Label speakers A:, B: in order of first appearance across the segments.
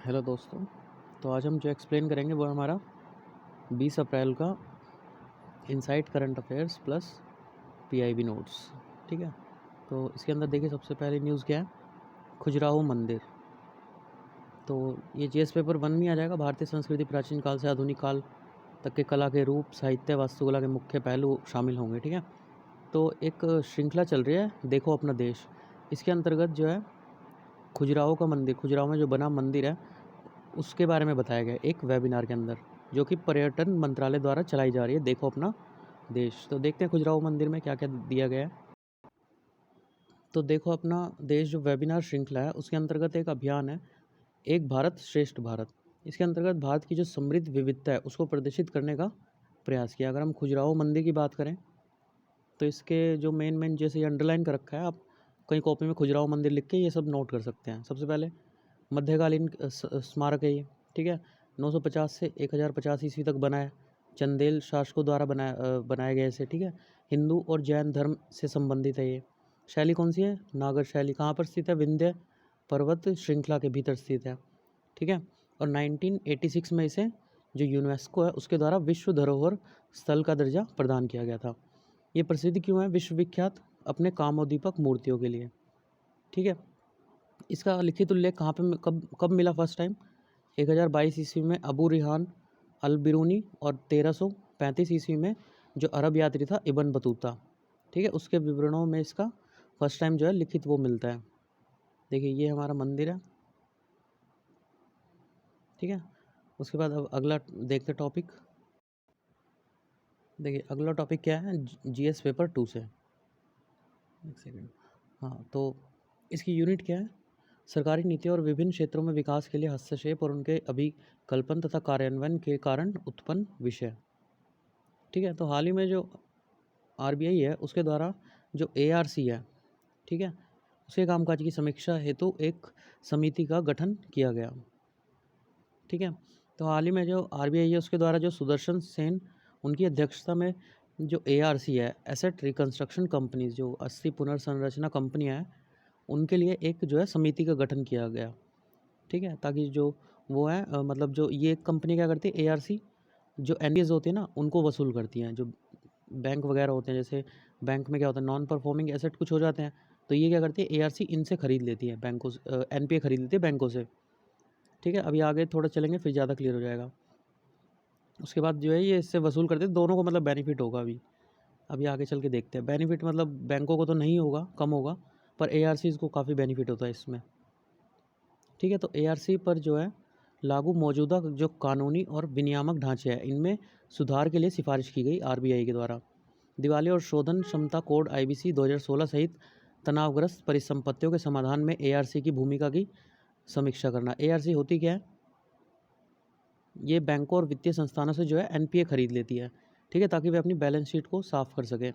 A: Hello दोस्तों। तो आज हम जो एक्सप्लेन करेंगे वो हमारा 20 अप्रैल का insight current affairs plus PIB notes. ठीक है, तो इसके अंदर देखिए सबसे पहले न्यूज़ क्या है। खजुराहो मंदिर, तो ये जीएस पेपर 1 में आ जाएगा। भारतीय संस्कृति प्राचीन काल से आधुनिक काल तक के कला के रूप, साहित्य, वास्तुकला के मुख्य पहलू शामिल होंगे। ठीक है, तो एक श्रृंखला चल रही है देखो अपना देश। इसके अंतर्गत जो है खजुराहो का मंदिर, खजुराहो में जो बना मंदिर है उसके बारे में बताया गया एक वेबिनार के अंदर, जो कि पर्यटन मंत्रालय द्वारा चलाई जा रही है देखो अपना देश। तो देखते हैं खजुराहो मंदिर में क्या क्या दिया गया है। तो देखो अपना देश जो वेबिनार श्रृंखला है उसके अंतर्गत एक अभियान है, एक भारत श्रेष्ठ भारत। इसके अंतर्गत भारत की जो समृद्ध विविधता है उसको प्रदर्शित करने का प्रयास किया। अगर हम खजुराहो मंदिर की बात करें तो इसके जो मेन जैसे ये अंडरलाइन कर रखा है, आप कहीं कॉपी में खजुराहो मंदिर लिख के ये सब नोट कर सकते हैं। सबसे पहले मध्यकालीन स्मारक है ये। ठीक है, 950 से 1050 ईस्वी तक बना है। चंदेल शासकों द्वारा बनाया गया इसे। ठीक है, हिंदू और जैन धर्म से संबंधित है ये। शैली कौन सी है? नागर शैली। कहाँ पर स्थित है? विंध्य पर्वत श्रृंखला के भीतर स्थित है। ठीक है, और 1986 में इसे जो यूनेस्को है उसके द्वारा विश्व धरोहर स्थल का दर्जा प्रदान किया गया था। ये प्रसिद्ध क्यों है? विश्वविख्यात अपने कामोद्दीपक मूर्तियों के लिए। ठीक है, इसका लिखित उल्लेख कहाँ पे कब कब मिला फर्स्ट टाइम? 1022 ईस्वी में अबू रिहान अल बिरूनी, और 1335 ईस्वी में जो अरब यात्री था इब्न बतूता। ठीक है, उसके विवरणों में इसका फर्स्ट टाइम जो है लिखित वो मिलता है। देखिए ये हमारा मंदिर है। ठीक है, उसके बाद अब अगला देखते टॉपिक। देखिए अगला टॉपिक क्या है, जीएस पेपर 2 से। एक सेकेंड। हाँ, तो इसकी यूनिट क्या है? सरकारी नीति और विभिन्न क्षेत्रों में विकास के लिए हस्तक्षेप और उनके अभिकल्पन तथा कार्यान्वयन के कारण उत्पन्न विषय। ठीक है, तो हाल ही में जो आरबीआई है उसके द्वारा जो एआरसी है, ठीक है, उसके कामकाज की समीक्षा हेतु एक समिति का गठन किया गया। ठीक है, तो हाल ही में जो आरबीआई है उसके द्वारा जो सुदर्शन सेन उनकी अध्यक्षता में जो एआरसी है, एसेट रिकंस्ट्रक्शन कंपनीज, जो अस्थि पुनर्संरचना कंपनियां हैं, उनके लिए एक जो है समिति का गठन किया गया। ठीक है, ताकि जो वो है मतलब जो ये कंपनी क्या करती है, एआरसी जो एनपीएस होती है ना उनको वसूल करती हैं। जो बैंक वगैरह होते हैं, जैसे बैंक में क्या होता है, नॉन परफॉर्मिंग एसेट कुछ हो जाते हैं, तो ये क्या करती है, एआरसी इनसे खरीद लेती है, बैंकों से एनपीए खरीद लेती है बैंकों से। ठीक है, अभी आगे थोड़ा चलेंगे फिर ज़्यादा क्लियर हो जाएगा। उसके बाद जो है ये इससे वसूल करते हैं, दोनों को मतलब बेनिफिट होगा। अभी आगे चल के देखते हैं। बेनिफिट मतलब बैंकों को तो नहीं होगा, कम होगा, पर एआरसीज़ को काफ़ी बेनिफिट होता है इसमें। ठीक है, तो एआरसी पर जो है लागू मौजूदा जो कानूनी और विनियामक ढांचे हैं इनमें सुधार के लिए सिफारिश की गई आरबीआई के द्वारा। दिवाली और शोधन क्षमता कोड आईबीसी 2016 सहित तनावग्रस्त परिसंपत्तियों के समाधान में एआरसी की भूमिका की समीक्षा करना। एआरसी होती क्या है? ये बैंकों और वित्तीय संस्थानों से जो है एनपीए खरीद लेती है। ठीक है, ताकि वे अपनी बैलेंस शीट को साफ कर सके।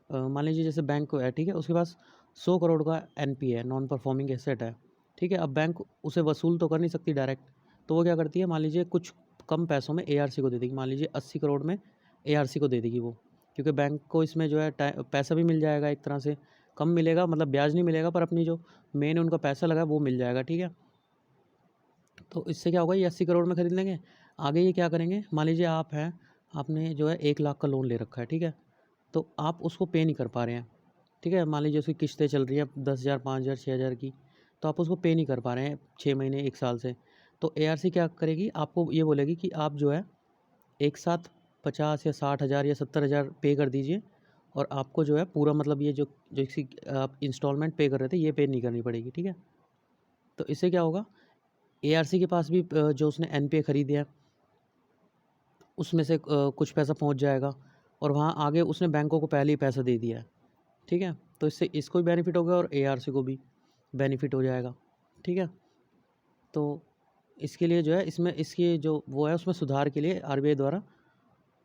A: मान लीजिए जैसे बैंक है, ठीक है, उसके पास 100 करोड़ का एनपीए है, नॉन परफॉर्मिंग एसेट है। ठीक है, अब बैंक उसे वसूल तो कर नहीं सकती डायरेक्ट, तो वो क्या करती है, मान लीजिए कुछ कम पैसों में एआरसी को दे देगी। मान लीजिए 80 करोड़ में एआरसी को दे देगी वो, क्योंकि बैंक को इसमें जो है पैसा भी मिल जाएगा, एक तरह से कम मिलेगा, मतलब ब्याज नहीं मिलेगा, पर अपनी जो मेन उनका पैसा लगा वो मिल जाएगा। ठीक है, तो इससे क्या होगा, ये 80 करोड़ में खरीद लेंगे। आगे ये क्या करेंगे, मान लीजिए आप हैं, आपने जो है 1 लाख का लोन ले रखा है। ठीक है, तो आप उसको पे नहीं कर पा रहे हैं। ठीक है, मान लीजिए उसकी किस्तें चल रही हैं 10,000, 5,000, 6,000 की, तो आप उसको पे नहीं कर पा रहे हैं 6 महीने, 1 साल से। तो एआरसी क्या करेगी, आपको ये बोलेगी कि आप जो है एक साथ 50 या 60,000 या 70,000 पे कर दीजिए, और आपको जो है पूरा मतलब ये जो जो इसी आप इंस्टॉलमेंट पे कर रहे थे ये पे नहीं करनी पड़ेगी। ठीक है, तो इससे क्या होगा, एआरसी के पास भी जो उसने एनपीए खरीदे है उसमें से कुछ पैसा पहुंच जाएगा, और वहाँ आगे उसने बैंकों को पहले ही पैसा दे दिया है। ठीक है, तो इससे इसको भी बेनिफिट होगा और एआरसी को भी बेनिफिट हो जाएगा। ठीक है, तो इसके लिए जो है इसमें इसकी जो वो है उसमें सुधार के लिए आरबीआई द्वारा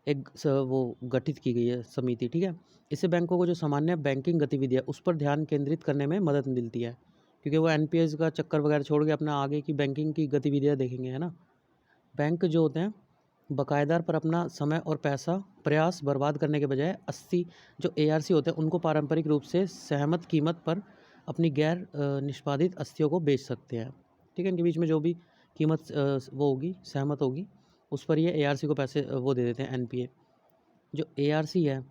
A: एक वो गठित की गई है समिति। ठीक है, इससे बैंकों को जो सामान्य बैंकिंग गतिविधि है उस पर ध्यान केंद्रित करने में मदद मिलती है, क्योंकि वो एनपीएस का चक्कर वगैरह छोड़ के अपना आगे की बैंकिंग की गतिविधियाँ देखेंगे, है ना। बैंक जो होते हैं बकायदार पर अपना समय और पैसा प्रयास बर्बाद करने के बजाय 80 जो एआरसी होते हैं उनको पारंपरिक रूप से सहमत कीमत पर अपनी गैर निष्पादित अस्थियों को बेच सकते हैं। ठीक है, इनके बीच में जो भी कीमत वो होगी, सहमत होगी, उस पर ये ARC को पैसे वो दे देते हैं, NPA। जो ARC है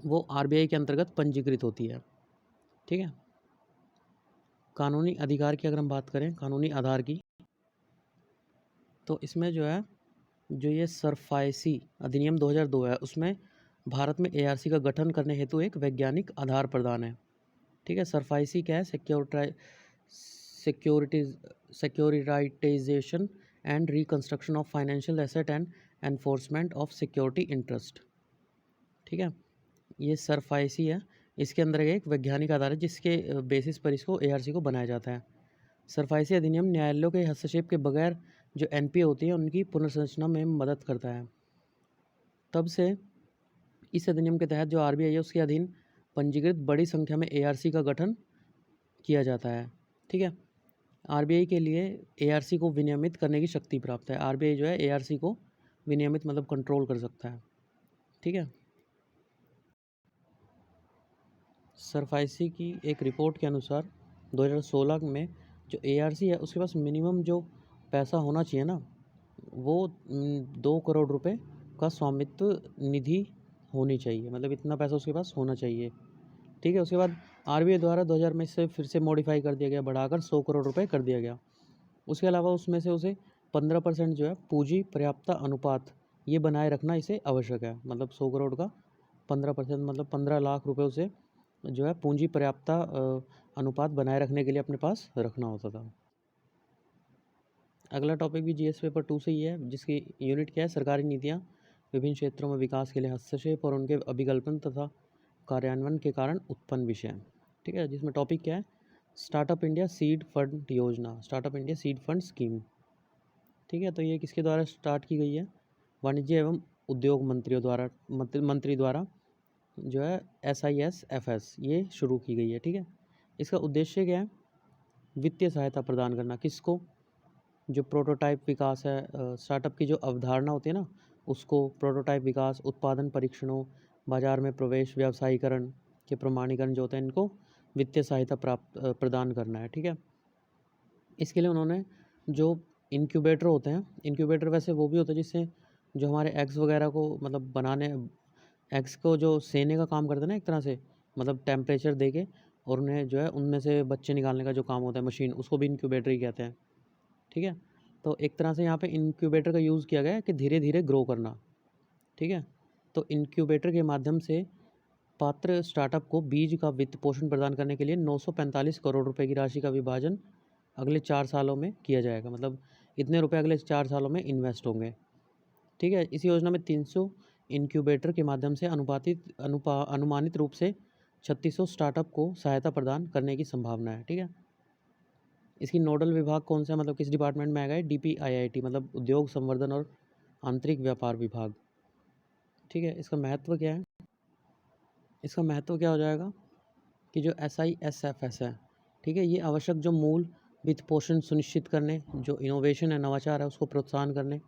A: वो RBI के अंतर्गत पंजीकृत होती है, ठीक है। कानूनी अधिकार की अगर हम बात करें, कानूनी आधार की, तो इसमें जो है, जो ये सरफायसी अधिनियम 2002 है, उसमें भारत में ARC का गठन करने हेतु एक वैज्ञानिक आधार प्रदान है, ठीक है। सरफायसी क्या है? Securitisation and reconstruction of financial asset and enforcement of security interest, ठीक है। ये सरफायसी है, इसके अंदर एक वैज्ञानिक आधार है जिसके बेसिस पर इसको ARC को बनाया जाता है। सरफायसी अधिनियम न्यायालयों के हस्तक्षेप के बगैर जो NPA होती है उनकी पुनर्संरचना में मदद करता है। तब से इस अधिनियम के तहत जो RBI है उसके अधीन पंजीकृत बड़ी संख्या में ARC का गठन किया जाता है, ठीक है। RBI के लिए ARC को विनियमित करने की शक्ति प्राप्त है। RBI जो है ARC को विनियमित मतलब कंट्रोल कर सकता है, ठीक है। सरफायसी की एक रिपोर्ट के अनुसार 2016 में जो ARC है उसके पास मिनिमम जो पैसा होना चाहिए ना, वो 2 करोड़ रुपए का स्वामित्व निधि होनी चाहिए, मतलब इतना पैसा उसके पास होना चाहिए, ठीक है। उसके बाद RBI द्वारा 2000 में से फिर से मॉडिफाई कर दिया गया, बढ़ाकर 100 करोड़ रुपए कर दिया गया। उसके अलावा उसमें से उसे 15% जो है पूंजी पर्याप्तता अनुपात ये बनाए रखना इसे आवश्यक है, मतलब 100 करोड़ का 15% मतलब 15 लाख रुपए उसे जो है पूंजी पर्याप्तता अनुपात बनाए रखने के लिए अपने पास रखना होता था। अगला टॉपिक भी GS पेपर 2 से ही है, जिसकी यूनिट क्या है? सरकारी नीतियाँ विभिन्न क्षेत्रों में विकास के लिए हस्तक्षेप और उनके अभिकल्पन तथा कार्यान्वयन के कारण उत्पन्न विषय, ठीक है। जिसमें टॉपिक क्या है? स्टार्टअप इंडिया सीड फंड योजना, startup India seed fund scheme, ठीक है। तो ये किसके द्वारा स्टार्ट की गई है? वाणिज्य एवं उद्योग मंत्री द्वारा जो है SISFS ये शुरू की गई है, ठीक है। इसका उद्देश्य क्या है? वित्तीय सहायता प्रदान करना, किसको? जो प्रोटोटाइप विकास है, स्टार्टअप की जो अवधारणा होती है ना, उसको प्रोटोटाइप विकास, उत्पादन परीक्षणों, बाजार में प्रवेश, व्यावसायीकरण के प्रमाणीकरण जो होते हैं, इनको वित्तीय सहायता प्रदान करना है, ठीक है। इसके लिए उन्होंने जो इनक्यूबेटर होते हैं, इनक्यूबेटर वैसे वो भी होते हैं जिससे जो हमारे एग्स वगैरह को मतलब बनाने, एग्स को जो सेने का काम करते हैं ना एक तरह से, मतलब टेम्परेचर दे के और उन्हें जो है उनमें से बच्चे निकालने का जो काम होता है, मशीन, उसको भी इनक्यूबेटर ही कहते हैं, ठीक है। तो एक तरह से यहाँ पे इनक्यूबेटर का यूज़ किया गया है कि धीरे धीरे ग्रो करना, ठीक है। तो इनक्यूबेटर के माध्यम से पात्र स्टार्टअप को बीज का वित्त पोषण प्रदान करने के लिए 945 करोड़ रुपए की राशि का विभाजन अगले 4 सालों में किया जाएगा, मतलब इतने रुपए अगले 4 सालों में इन्वेस्ट होंगे, ठीक है। इस योजना में 300 इनक्यूबेटर के माध्यम से अनुमानित रूप से 3600 स्टार्टअप को सहायता प्रदान करने की संभावना है, ठीक है। इसकी नोडल विभाग कौन सा है, मतलब किस डिपार्टमेंट में आएगा? DPIIT मतलब उद्योग संवर्धन और आंतरिक व्यापार विभाग, ठीक है। इसका महत्व क्या है? इसका महत्व क्या हो जाएगा कि जो SISFS है, ठीक है, ये आवश्यक जो मूल वित्त पोषण सुनिश्चित करने, जो इनोवेशन है, नवाचार है, उसको प्रोत्साहन करने,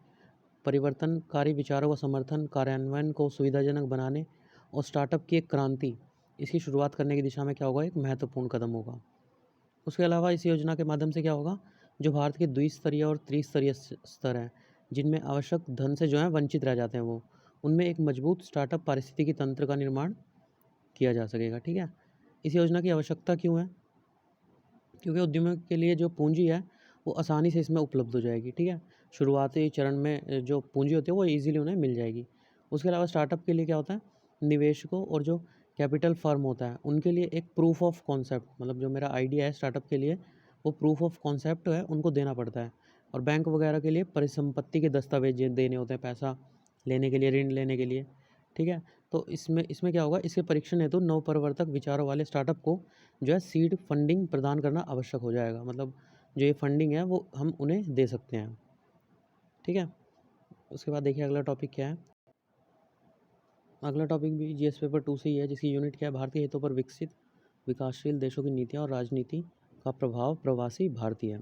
A: परिवर्तनकारी विचारों का समर्थन, कार्यान्वयन को सुविधाजनक बनाने और स्टार्टअप की एक क्रांति, इसकी शुरुआत करने की दिशा में क्या होगा? एक महत्वपूर्ण कदम होगा। उसके अलावा इस योजना के माध्यम से क्या होगा? जो भारत के द्विस्तरीय और त्रिस्तरीय स्तर हैं, जिनमें आवश्यक धन से जो है वंचित रह जाते हैं वो, उनमें एक मजबूत स्टार्टअप पारिस्थितिकी तंत्र का निर्माण किया जा सकेगा, ठीक है। इस योजना की आवश्यकता क्यों है? क्योंकि उद्यमियों के लिए जो पूंजी है वो आसानी से इसमें उपलब्ध हो जाएगी, ठीक है। शुरुआती चरण में जो पूंजी होती है वो ईजिली उन्हें मिल जाएगी। उसके अलावा स्टार्टअप के लिए क्या होता है? निवेशकों और जो कैपिटल फर्म होता है उनके लिए एक प्रूफ ऑफ कॉन्सेप्ट, मतलब जो मेरा आइडिया है स्टार्टअप के लिए, वो प्रूफ ऑफ कॉन्सेप्ट है उनको देना पड़ता है। और बैंक वगैरह के लिए परिसंपत्ति के दस्तावेज देने होते हैं, पैसा लेने के लिए, ऋण लेने के लिए, ठीक है। तो इसमें इसमें क्या होगा? इसके परीक्षण हेतु नवप्रवर्तक विचारों वाले स्टार्टअप को जो है सीड फंडिंग प्रदान करना आवश्यक हो जाएगा, मतलब जो ये फंडिंग है वो हम उन्हें दे सकते हैं, ठीक है। उसके बाद देखिए अगला टॉपिक क्या है। अगला टॉपिक भी GS पेपर 2 से ही है, जिसकी यूनिट क्या है? भारतीय हितों पर विकसित विकासशील देशों की नीतियाँ और राजनीति का प्रभाव प्रवासी भारतीय,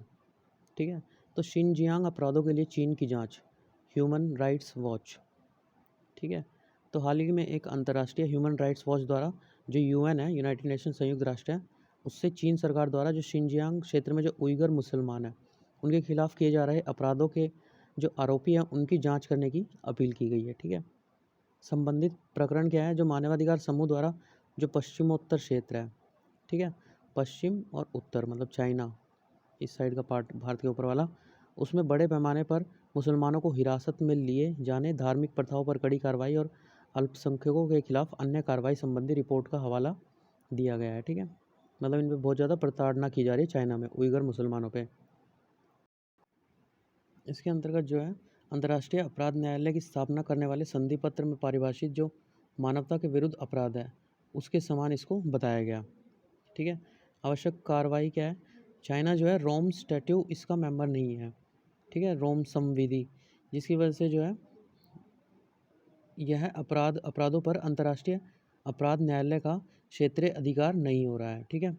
A: ठीक है। तो शिनजियांग अपराधों के लिए चीन की जांच, ह्यूमन राइट्स वॉच, ठीक है। तो हाल ही में एक अंतर्राष्ट्रीय ह्यूमन राइट्स वॉच द्वारा, जो UN है, यूनाइटेड नेशन संयुक्त राष्ट्र है, उससे चीन सरकार द्वारा जो शिनजियांग क्षेत्र में जो उइगर मुसलमान है उनके खिलाफ किए जा रहे अपराधों के जो आरोपी हैं उनकी जांच करने की अपील की गई है। ठीक है, संबंधित प्रकरण क्या है, जो मानवाधिकार समूह द्वारा जो पश्चिमोत्तर क्षेत्र है, ठीक है, पश्चिम और उत्तर मतलब चाइना इस साइड का पार्ट भारत के ऊपर वाला, उसमें बड़े पैमाने पर मुसलमानों को हिरासत में लिए जाने, धार्मिक प्रथाओं पर कड़ी कार्रवाई और अल्पसंख्यकों के खिलाफ अन्य कार्रवाई संबंधी रिपोर्ट का हवाला दिया गया है। ठीक है, मतलब इन पर बहुत ज़्यादा प्रताड़ना की जा रही है चाइना में उइगर मुसलमानों पे। इसके अंतर्गत जो है अंतर्राष्ट्रीय अपराध न्यायालय की स्थापना करने वाले संधि पत्र में परिभाषित जो मानवता के विरुद्ध अपराध है उसके समान इसको बताया गया। ठीक है, आवश्यक कार्रवाई क्या है, चाइना जो है रोम स्टैट्यू इसका मेंबर नहीं है। ठीक है, रोम संविधि, जिसकी वजह से जो है यह अपराधों पर अंतर्राष्ट्रीय अपराध न्यायालय का क्षेत्रीय अधिकार नहीं हो रहा है। ठीक है,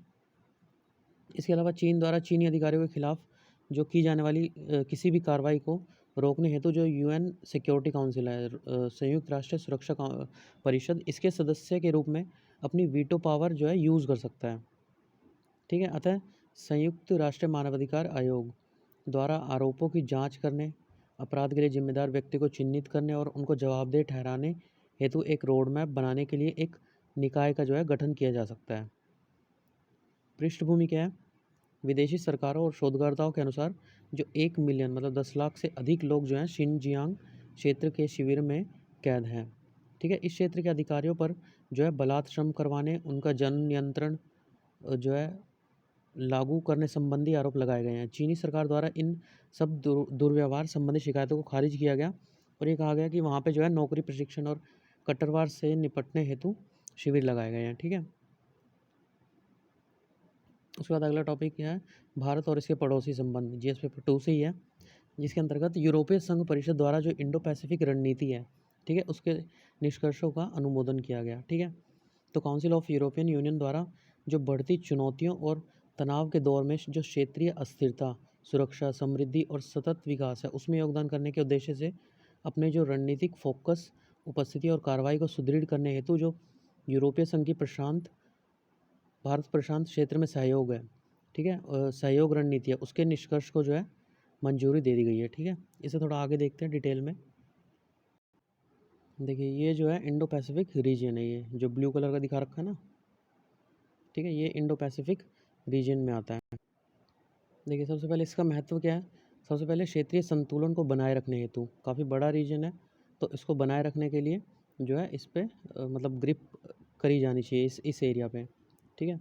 A: इसके अलावा चीन द्वारा चीनी अधिकारियों के खिलाफ जो की जाने वाली किसी भी कार्रवाई को रोकने हेतु जो यूएन सिक्योरिटी काउंसिल है, संयुक्त राष्ट्र सुरक्षा परिषद, इसके सदस्य के रूप में अपनी वीटो पावर जो है यूज़ कर सकता है। ठीक है, अतः संयुक्त राष्ट्र मानवाधिकार आयोग द्वारा आरोपों की जांच करने, अपराध के लिए जिम्मेदार व्यक्ति को चिन्हित करने और उनको जवाबदेह ठहराने हेतु एक रोड मैप बनाने के लिए एक निकाय का जो है गठन किया जा सकता है। पृष्ठभूमि क्या है, विदेशी सरकारों और शोधकर्ताओं के अनुसार जो 1 मिलियन मतलब 10 लाख से अधिक लोग जो हैं शिनजियांग क्षेत्र के शिविर में कैद हैं। ठीक है, इस क्षेत्र के अधिकारियों पर जो है बलात् श्रम करवाने, उनका जन नियंत्रण जो है लागू करने संबंधी आरोप लगाए गए हैं। चीनी सरकार द्वारा इन सब दुर्व्यवहार संबंधी शिकायतों को खारिज किया गया और ये कहा गया कि वहाँ पे जो है नौकरी प्रशिक्षण और कट्टरवाद से निपटने हेतु शिविर लगाए गए हैं। ठीक है, उसके बाद अगला टॉपिक क्या है, भारत और इसके पड़ोसी संबंध, जीएस पेपर 2 से ही है, जिसके अंतर्गत यूरोपीय संघ परिषद द्वारा जो इंडो पैसिफिक रणनीति है, ठीक है, उसके निष्कर्षों का अनुमोदन किया गया। ठीक है, तो काउंसिल ऑफ यूरोपियन यूनियन द्वारा जो बढ़ती चुनौतियों और तनाव के दौर में जो क्षेत्रीय अस्थिरता, सुरक्षा, समृद्धि और सतत विकास है उसमें योगदान करने के उद्देश्य से अपने जो रणनीतिक फोकस, उपस्थिति और कार्रवाई को सुदृढ़ करने हेतु जो यूरोपीय संघ की भारत प्रशांत क्षेत्र में सहयोग है, ठीक है, सहयोग रणनीति है, उसके निष्कर्ष को जो है मंजूरी दे दी गई है। ठीक है, इसे थोड़ा आगे देखते हैं डिटेल में। देखिए ये जो है इंडो पैसिफिक रीजन है, ये जो ब्लू कलर का दिखा रखा है ना, ठीक है, ये इंडो पैसिफिक रीजन में आता है। देखिए सबसे पहले इसका महत्व क्या है, सबसे पहले क्षेत्रीय संतुलन को बनाए रखने हेतु काफ़ी बड़ा रीजन है, तो इसको बनाए रखने के लिए जो है इस पर मतलब ग्रिप करी जानी चाहिए इस एरिया पे। ठीक है,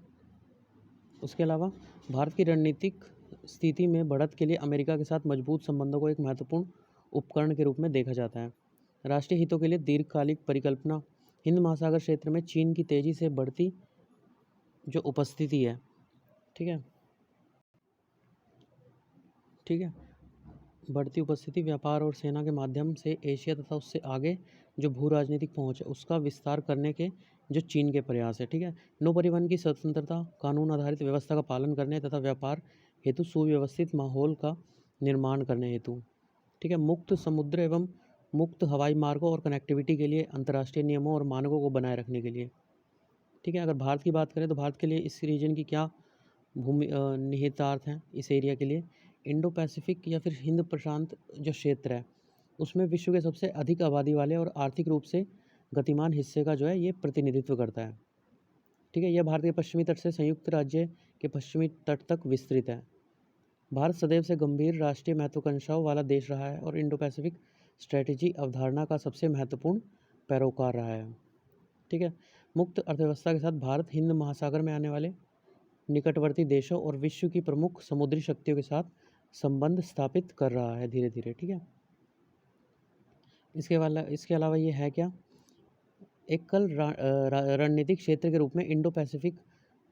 A: उसके अलावा भारत की रणनीतिक स्थिति में बढ़त के लिए अमेरिका के साथ मजबूत संबंधों को एक महत्वपूर्ण उपकरण के रूप में देखा जाता है। राष्ट्रीय हितों के लिए दीर्घकालिक परिकल्पना, हिंद महासागर क्षेत्र में चीन की तेज़ी से बढ़ती जो उपस्थिति है, ठीक है, ठीक है, बढ़ती उपस्थिति, व्यापार और सेना के माध्यम से एशिया तथा उससे आगे जो भू राजनीतिक पहुँच है उसका विस्तार करने के जो चीन के प्रयास है। ठीक है, नौ परिवहन की स्वतंत्रता, कानून आधारित व्यवस्था का पालन करने तथा व्यापार हेतु सुव्यवस्थित माहौल का निर्माण करने हेतु, ठीक है, मुक्त समुद्र एवं मुक्त हवाई मार्गों और कनेक्टिविटी के लिए अंतर्राष्ट्रीय नियमों और मानकों को बनाए रखने के लिए। ठीक है, अगर भारत की बात करें तो भारत के लिए इस रीजन की क्या निहितार्थ हैं इस एरिया के लिए, इंडो पैसिफिक या फिर हिंद प्रशांत जो क्षेत्र है उसमें विश्व के सबसे अधिक आबादी वाले और आर्थिक रूप से गतिमान हिस्से का जो है ये प्रतिनिधित्व करता है। ठीक है, यह भारत के पश्चिमी तट से संयुक्त राज्य के पश्चिमी तट तक विस्तृत है। भारत सदैव से गंभीर राष्ट्रीय महत्वाकांक्षाओं वाला देश रहा है और इंडो पैसिफिक स्ट्रैटेजी अवधारणा का सबसे महत्वपूर्ण पैरोकार रहा है। ठीक है, मुक्त अर्थव्यवस्था के साथ भारत हिंद महासागर में आने वाले निकटवर्ती देशों और विश्व की प्रमुख समुद्री शक्तियों के साथ संबंध स्थापित कर रहा है धीरे धीरे। ठीक है, इसके अलावा ये है क्या, एकल रणनीतिक क्षेत्र के रूप में इंडो पैसिफिक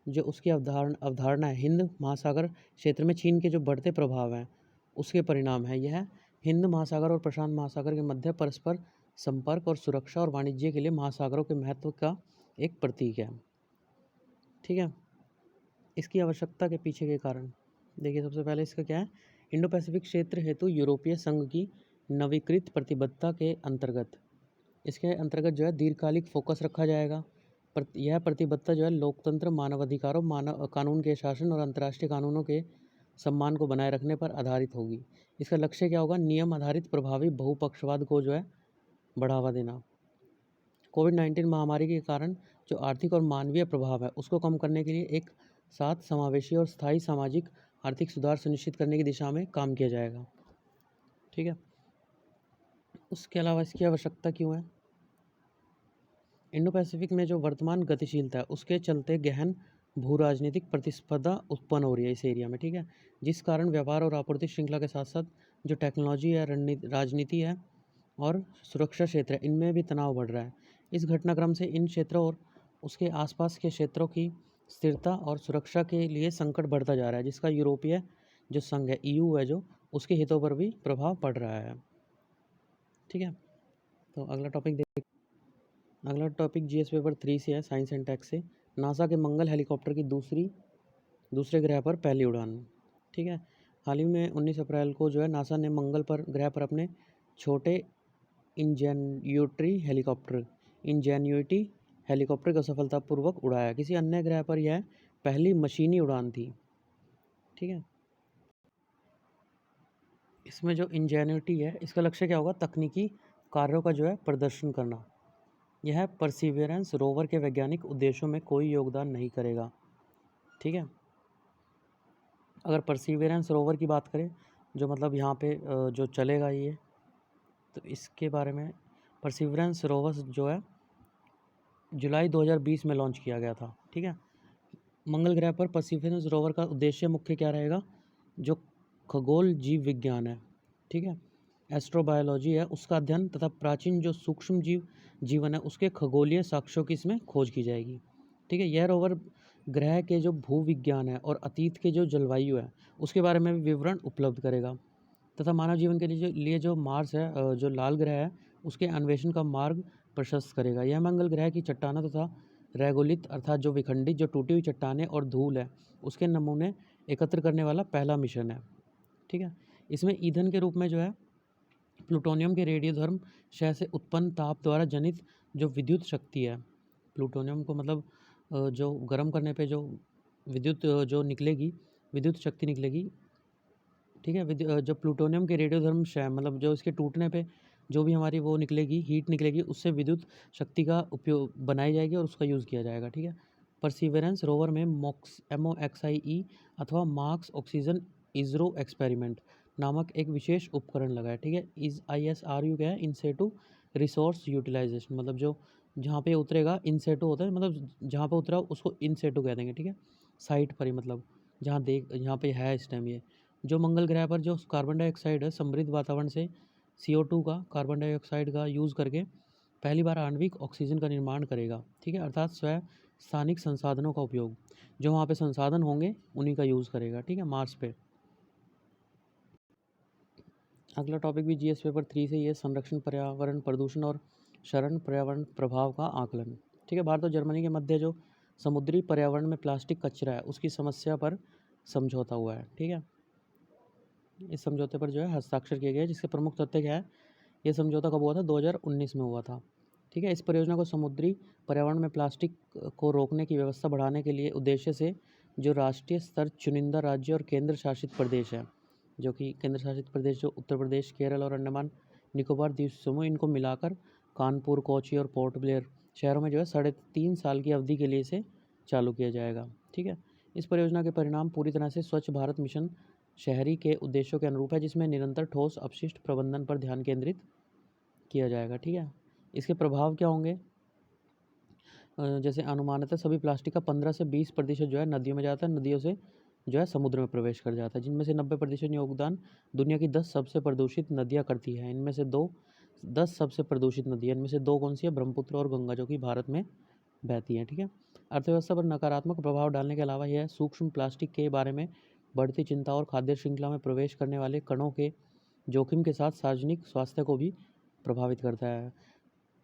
A: जो उसकी अवधारणा है, हिंद महासागर क्षेत्र में चीन के जो बढ़ते प्रभाव हैं उसके परिणाम है। यह हिंद महासागर और प्रशांत महासागर के मध्य परस्पर संपर्क और सुरक्षा और वाणिज्य के लिए महासागरों के महत्व का एक प्रतीक है। ठीक है, इसकी आवश्यकता के पीछे के कारण देखिए, सबसे पहले इसका क्या है, इंडो पैसिफिक क्षेत्र हेतु यूरोपीय संघ की नवीकृत प्रतिबद्धता के अंतर्गत, इसके अंतर्गत जो है दीर्घकालिक फोकस रखा जाएगा। यह प्रतिबद्धता जो है लोकतंत्र, मानवाधिकारों, कानून के शासन और अंतर्राष्ट्रीय कानूनों के सम्मान को बनाए रखने पर आधारित होगी। इसका लक्ष्य क्या होगा? नियम आधारित प्रभावी बहुपक्षवाद को जो है बढ़ावा देना। कोविड-19 महामारी के कारण जो आर्थिक और मानवीय प्रभाव है उसको कम करने के लिए एक साथ समावेशी और स्थायी सामाजिक आर्थिक सुधार सुनिश्चित करने की दिशा में काम किया जाएगा। ठीक है, उसके अलावा इसकी आवश्यकता क्यों है? इंडो पैसिफिक में जो वर्तमान गतिशीलता है उसके चलते गहन भू राजनीतिक प्रतिस्पर्धा उत्पन्न हो रही है इस एरिया में। ठीक है, जिस कारण व्यापार और आपूर्ति श्रृंखला के साथ साथ जो टेक्नोलॉजी है, राजनीति है और सुरक्षा क्षेत्र है, इनमें भी तनाव बढ़ रहा है। इस घटनाक्रम से इन क्षेत्रों और उसके आसपास के क्षेत्रों की स्थिरता और सुरक्षा के लिए संकट बढ़ता जा रहा है, जिसका यूरोपीय जो संघ है, EU है, जो उसके हितों पर भी प्रभाव पड़ रहा है। ठीक है, तो अगला टॉपिक GS पेपर 3 से है, साइंस एंड टेक से। नासा के मंगल हेलीकॉप्टर की दूसरे ग्रह पर पहली उड़ान। ठीक है, हाल ही में 19 अप्रैल को जो है नासा ने मंगल पर ग्रह पर अपने छोटे इंजेन्यूटी हेलीकॉप्टर को सफलतापूर्वक उड़ाया। किसी अन्य ग्रह पर यह पहली मशीनी उड़ान थी। ठीक है, इसमें जो इंजेन्यूटी है इसका लक्ष्य क्या होगा? तकनीकी कार्यों का जो है प्रदर्शन करना। यह परसिवियरेंस रोवर के वैज्ञानिक उद्देश्यों में कोई योगदान नहीं करेगा। ठीक है, अगर परसिवियरेंस रोवर की बात करें, जो मतलब यहाँ पे जो चलेगा ये, तो इसके बारे में परसिवियरेंस रोवर जो है जुलाई 2020 में लॉन्च किया गया था। ठीक है, मंगल ग्रह पर परसिवियरेंस रोवर का उद्देश्य मुख्य क्या रहेगा? जो खगोल जीव विज्ञान है, ठीक है, एस्ट्रोबायोलॉजी है, उसका अध्ययन तथा प्राचीन जो सूक्ष्म जीवन है उसके खगोलीय साक्ष्यों की इसमें खोज की जाएगी। ठीक है, यह रोवर ग्रह के जो भू विज्ञान है और अतीत के जो जलवायु है उसके बारे में भी विवरण उपलब्ध करेगा तथा मानव जीवन के लिए जो मार्स है, जो लाल ग्रह है, उसके अन्वेषण का मार्ग प्रशस्त करेगा। यह मंगल ग्रह की चट्टानों तथा रेगोलिथ अर्थात जो विखंडित जो टूटी हुई चट्टानें और धूल है उसके नमूने एकत्र करने वाला पहला मिशन है। ठीक है, इसमें ईंधन के रूप में जो है प्लूटोनियम के रेडियोधर्म क्षय से उत्पन्न ताप द्वारा जनित जो विद्युत शक्ति है, प्लूटोनियम को मतलब जो गर्म करने पे जो विद्युत शक्ति निकलेगी। ठीक है, जब प्लूटोनियम के रेडियोधर्म क्षय मतलब जो इसके टूटने पे जो भी हमारी वो निकलेगी, हीट निकलेगी, उससे विद्युत शक्ति का उपयोग बनाई जाएगी और उसका यूज़ किया जाएगा। ठीक है, परसिवरेंस रोवर में MOXIE अथवा मार्स ऑक्सीजन इजरो एक्सपेरिमेंट नामक एक विशेष उपकरण लगा है। ठीक है, ISRU क्या है? इंसेटू रिसोर्स यूटिलाइजेशन, मतलब जो जहाँ पे उतरेगा इंसेटू होता है, मतलब जहाँ पे उतरा उसको इंसेटू कह देंगे। ठीक है, साइट पर ही, मतलब जहाँ पे है इस टाइम ये जो मंगल ग्रह पर जो कार्बन डाइऑक्साइड है समृद्ध वातावरण से CO2 का कार्बन डाइऑक्साइड का यूज़ करके पहली बार आणविक ऑक्सीजन का निर्माण करेगा। ठीक है, अर्थात स्वयं स्थानिक संसाधनों का उपयोग, जो वहाँ पे संसाधन होंगे उन्हीं का यूज़ करेगा। ठीक है, मार्स पे। अगला टॉपिक भी GS पेपर 3 से ये संरक्षण पर्यावरण प्रदूषण और शरण पर्यावरण प्रभाव का आकलन। ठीक है, भारत और जर्मनी के मध्य जो समुद्री पर्यावरण में प्लास्टिक कचरा है उसकी समस्या पर समझौता हुआ है। ठीक है, इस समझौते पर जो है हस्ताक्षर किए गए, जिसके प्रमुख तथ्य क्या है? ये समझौता कब हुआ था? 2019 में हुआ था। ठीक है, इस परियोजना को समुद्री पर्यावरण में प्लास्टिक को रोकने की व्यवस्था बढ़ाने के लिए उद्देश्य से जो राष्ट्रीय स्तर चुनिंदा राज्य और केंद्र शासित प्रदेश है, जो कि केंद्र शासित प्रदेश जो उत्तर प्रदेश, केरल और अंडमान निकोबार द्वीप समूह, इनको मिलाकर कानपुर, कोची और पोर्ट ब्लेयर शहरों में जो है 3.5 साल की अवधि के लिए इसे चालू किया जाएगा। ठीक है, इस परियोजना के परिणाम पूरी तरह से स्वच्छ भारत मिशन शहरी के उद्देश्यों के अनुरूप है, जिसमें निरंतर ठोस अपशिष्ट प्रबंधन पर ध्यान केंद्रित किया जाएगा। ठीक है, इसके प्रभाव क्या होंगे? जैसे अनुमानतः सभी प्लास्टिक का 15 से 20% जो है नदियों में जाता है, नदियों से जो है समुद्र में प्रवेश कर जाता है, जिनमें से 90% योगदान दुनिया की 10 सबसे प्रदूषित नदियाँ करती हैं। इनमें से 10 सबसे प्रदूषित नदियाँ, इनमें से 2 कौन सी है? ब्रह्मपुत्र और गंगा, जो कि भारत में बहती हैं। ठीक है, अर्थव्यवस्था पर नकारात्मक प्रभाव डालने के अलावा यह सूक्ष्म प्लास्टिक के बारे में बढ़ती चिंता और खाद्य श्रृंखला में प्रवेश करने वाले कणों के जोखिम के साथ सार्वजनिक स्वास्थ्य को भी प्रभावित करता है।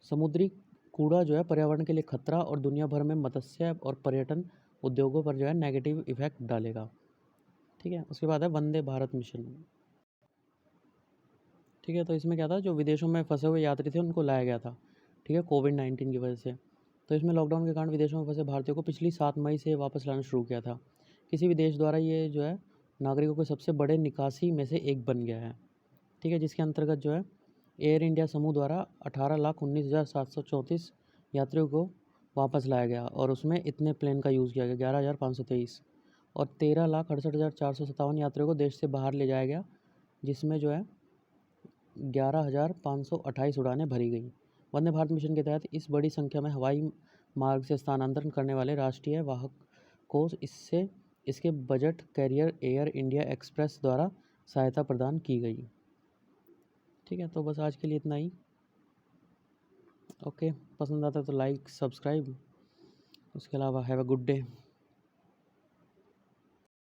A: समुद्री कूड़ा जो है पर्यावरण के लिए खतरा और दुनिया भर में मत्स्य और पर्यटन उद्योगों पर जो है नेगेटिव इफेक्ट डालेगा। ठीक है, उसके बाद है वंदे भारत मिशन। ठीक है, तो इसमें क्या था? जो विदेशों में फंसे हुए यात्री थे उनको लाया गया था। ठीक है, कोविड-19 की वजह से। तो इसमें लॉकडाउन के कारण विदेशों में फंसे भारतीयों को पिछली 7 मई से वापस लाना शुरू किया था। किसी भी देश द्वारा ये जो है नागरिकों के सबसे बड़े निकासी में से एक बन गया है। ठीक है, जिसके अंतर्गत जो है एयर इंडिया समूह द्वारा 18,19,734 यात्रियों को वापस लाया गया और उसमें इतने प्लेन का यूज़ किया गया 11,523 और 13,68,457 यात्रियों को देश से बाहर ले जाया गया, जिसमें जो है 11,528 उड़ानें भरी गई। वंदे भारत मिशन के तहत इस बड़ी संख्या में हवाई मार्ग से स्थानांतरण करने वाले राष्ट्रीय वाहक को इसके budget career air India express द्वारा सहायता प्रदान की गई। ठीक है, तो बस आज के लिए इतना ही। ओके, पसंद आता है तो लाइक सब्सक्राइब। उसके अलावा हैव अ गुड डे।